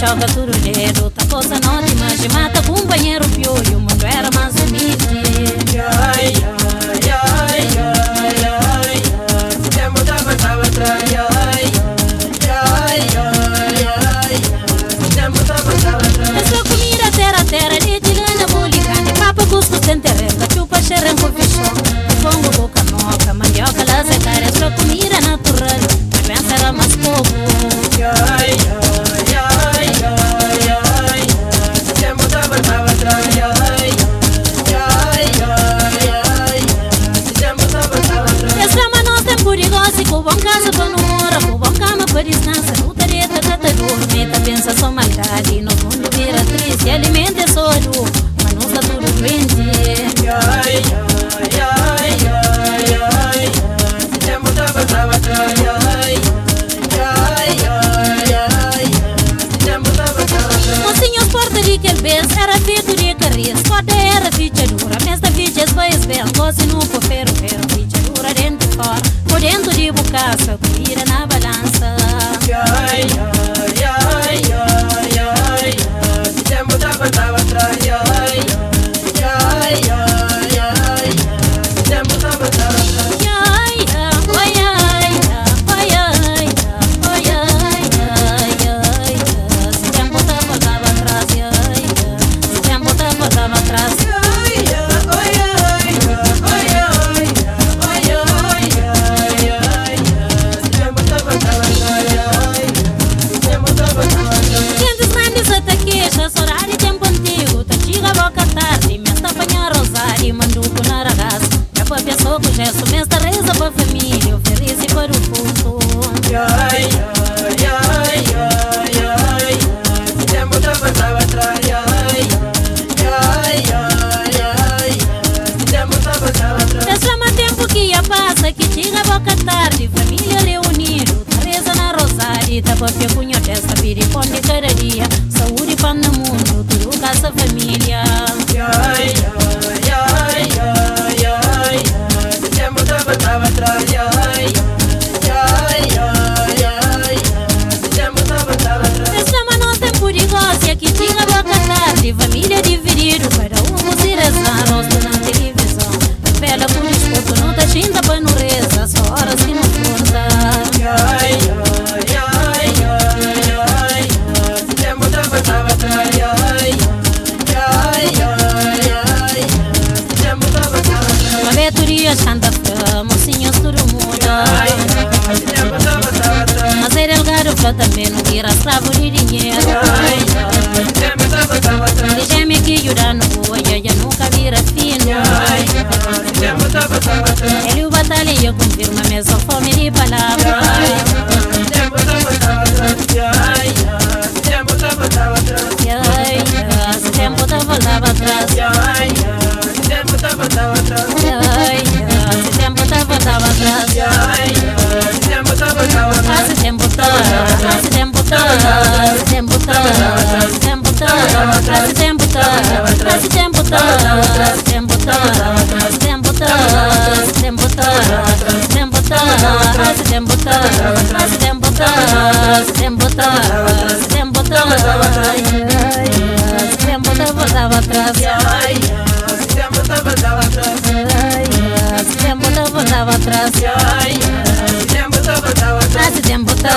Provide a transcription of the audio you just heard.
choca tudo dedo, tá coisa não te imagina, mata companheiro piolho, o mundo era mais humilde. Essa comida terra de tirana bulicante, papa cuscuz tentereta, chupa xerem com fichão, fongo boca noca, mandioca lá secar, essa comida natural, mas pensa era mais pouco. Bom casa para não morar, bom cama para distância, não tareta, meta pensa só maldade, no fundo vira triste, alimenta é só dor, mas não está tudo doente. Mocinhos porta de que vez era feito de carris, foda era fichadura, mas esta ficha vai bem, gosto no ferro, fichadura dentro e fora. Dentro de bucaça, vira na balança. Gesto, esta reza para a família, oferece para o povo. Tempo da passava atrás. Chama tempo que ia passa, que chega a boca tarde, família reunido, reza na rosária, tá para ver punho desta piripão de cada dia, saúde para no mundo, tudo com essa família. Que tinha boca tarde, família dividido, cada se rezar, na televisão. Pela por escuto, não tá xinda para não reza, só horas que não força. Tempo da passava atrás. A vetoria chanta mocinhos tudo muda. Mas era el garo também não tira escravo de dinheiro. Deixa-me que ajudar no boa, já nunca vira fino. Ele o batalha confirma mesmo fome de palavras. Tempo da passava atrás. Esse tempo tá voltava atrás. Tempo da passava atrás. Esse tempo tá voltava atrás. Tempo da passava atrás. Esse tempo tá, esse tempo tá, esse tempo tá, esse tempo tá, esse tempo tá, esse tempo tá, esse tempo tá, esse tempo tá, esse tempo tá, esse tempo tá, esse tempo tá, esse tempo tá, esse tempo tá, esse tempo tá, esse tempo tá voltava atrás. Tempo da passava atrás. Esse tempo tá voltava atrás. Tempo da passava atrás. Esse tempo tá.